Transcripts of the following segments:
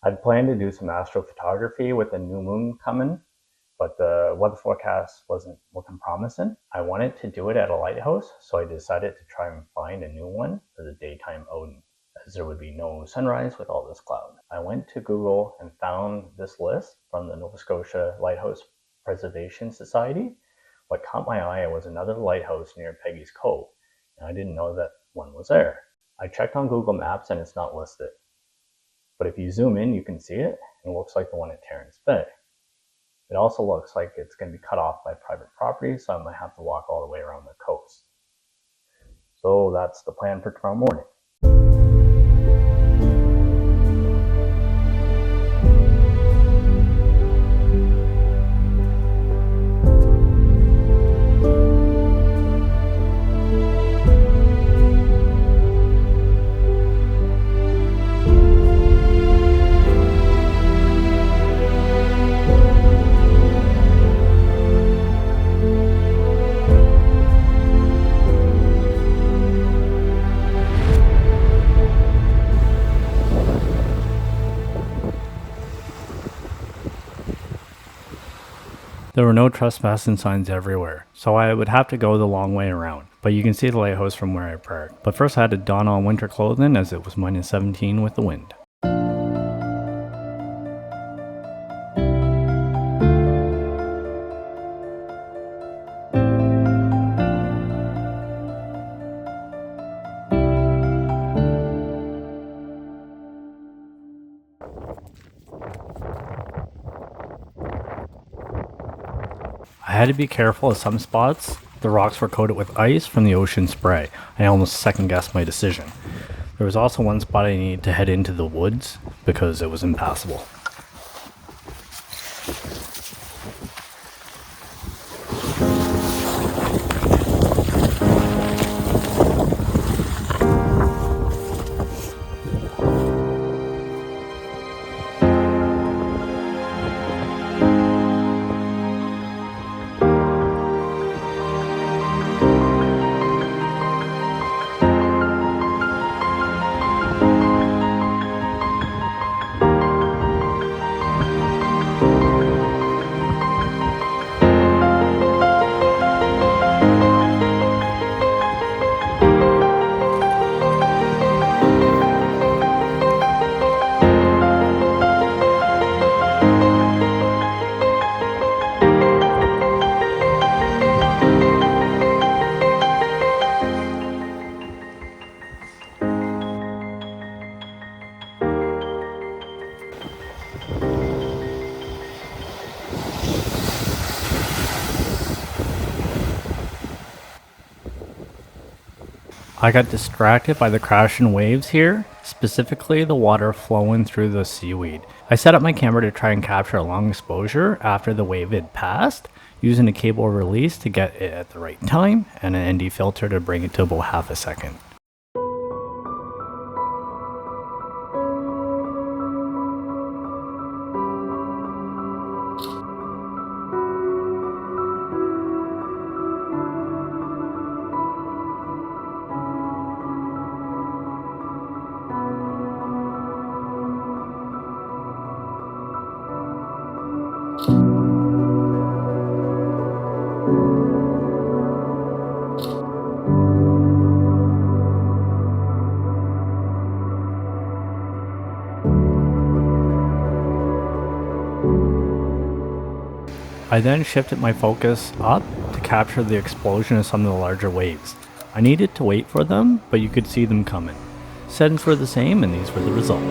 I'd planned to do some astrophotography with the new moon coming, but the weather forecast wasn't looking promising. I wanted to do it at a lighthouse, so I decided to try and find a new one for the daytime outing, as there would be no sunrise with all this cloud. I went to Google and found this list from the Nova Scotia Lighthouse Preservation Society. What caught my eye was another lighthouse near Peggy's Cove, and I didn't know that one was there. I checked on Google Maps and it's not listed. But if you zoom in, you can see it, and it looks like the one at Terrence Bay. It also looks like it's going to be cut off by private property, so I might have to walk all the way around the coast. So that's the plan for tomorrow morning. There were no trespassing signs everywhere, so I would have to go the long way around, but you can see the lighthouse from where I parked. But first I had to don on winter clothing as it was minus 17 with the wind. I had to be careful at some spots. The rocks were coated with ice from the ocean spray. I almost second-guessed my decision. There was also one spot I needed to head into the woods because it was impassable. I got distracted by the crashing waves here, specifically the water flowing through the seaweed. I set up my camera to try and capture a long exposure after the wave had passed, using a cable release to get it at the right time, and an ND filter to bring it to about half a second. I then shifted my focus up to capture the explosion of some of the larger waves. I needed to wait for them, but you could see them coming. Settings were the same and these were the result.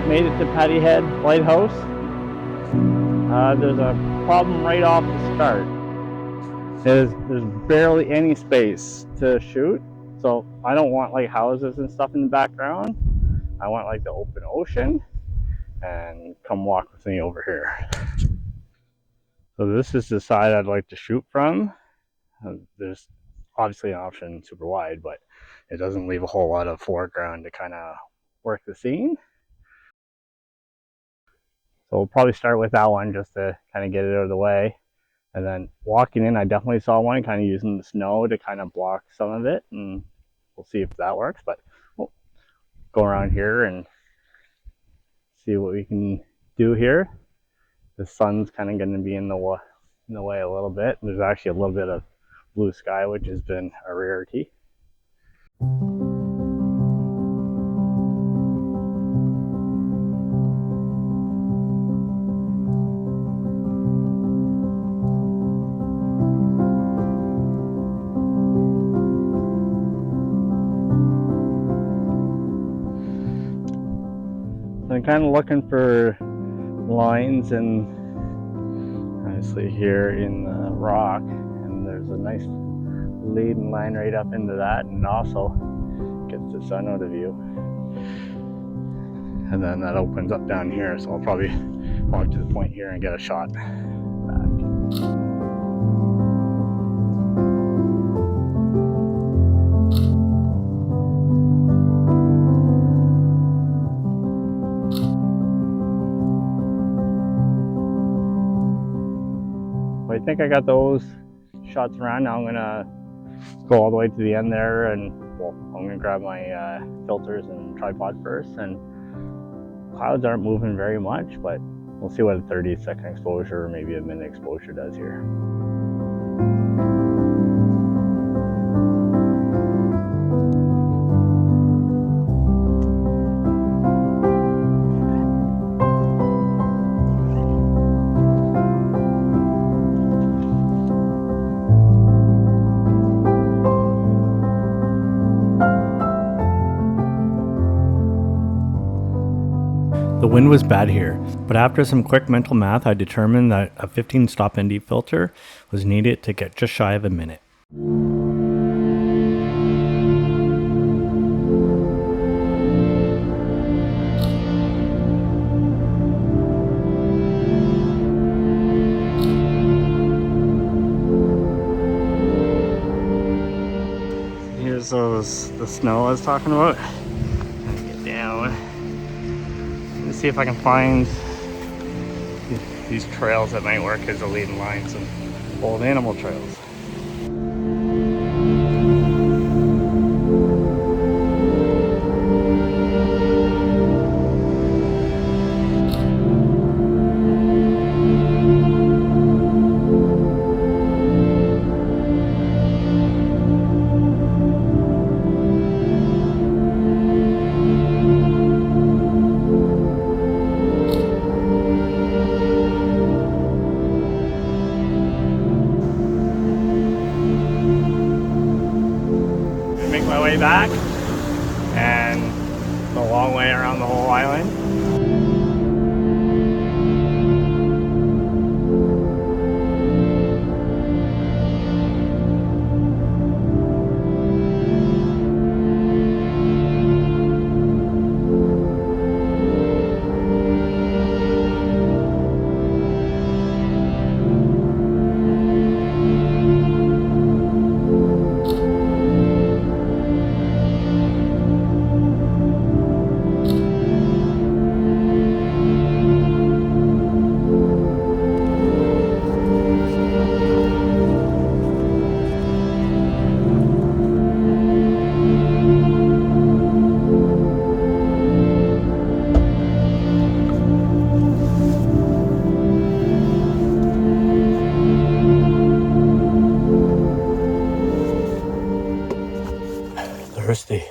Made it to Paddy Head Lighthouse. There's a problem right off the start. There's barely any space to shoot, so I don't want like houses and stuff in the background. I want like the open ocean, and come walk with me over here. So this is the side I'd like to shoot from. There's obviously an option super wide, but it doesn't leave a whole lot of foreground to kind of work the scene. So we'll probably start with that one just to kind of get it out of the way. And then walking in, I definitely saw one kind of using the snow to kind of block some of it, and we'll see if that works. But we'll go around here and see what we can do here. The sun's kind of going to be in the way a little bit. There's actually a little bit of blue sky, which has been a rarity. I'm kind of looking for lines, and obviously here in the rock, and there's a nice leading line right up into that, and also gets the sun out of view. And then that opens up down here, so I'll probably walk to the point here and get a shot back. I think I got those shots around. Now I'm gonna go all the way to the end there, and well, I'm gonna grab my filters and tripod first. And clouds aren't moving very much, but we'll see what a 30-second exposure or maybe a minute exposure does here. The wind was bad here, but after some quick mental math, I determined that a 15 stop and deep filter was needed to get just shy of a minute. Here's the snow I was talking about. Get down. Let's see if I can find these trails that might work as the leading lines and old animal trails. Back and a long way around the whole island. Thirsty.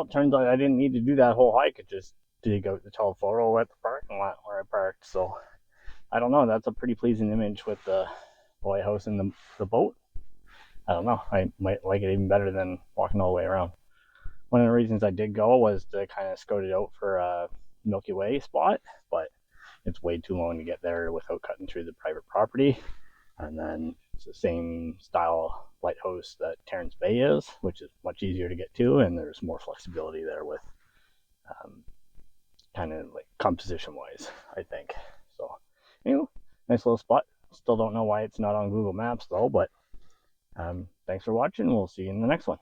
it turns out I didn't need to do that whole hike. It just dig out the telephoto at the parking lot where I parked. So I don't know. That's a pretty pleasing image with the lighthouse and the boat. I don't know. I might like it even better than walking all the way around. One of the reasons I did go was to kind of scout it out for a Milky Way spot, but it's way too long to get there without cutting through the private property. And then it's the same style lighthouse that Terrence Bay is, which is much easier to get to, and there's more flexibility there with kind of like composition wise, I think. So, nice little spot. Still don't know why it's not on Google Maps though, but thanks for watching. We'll see you in the next one.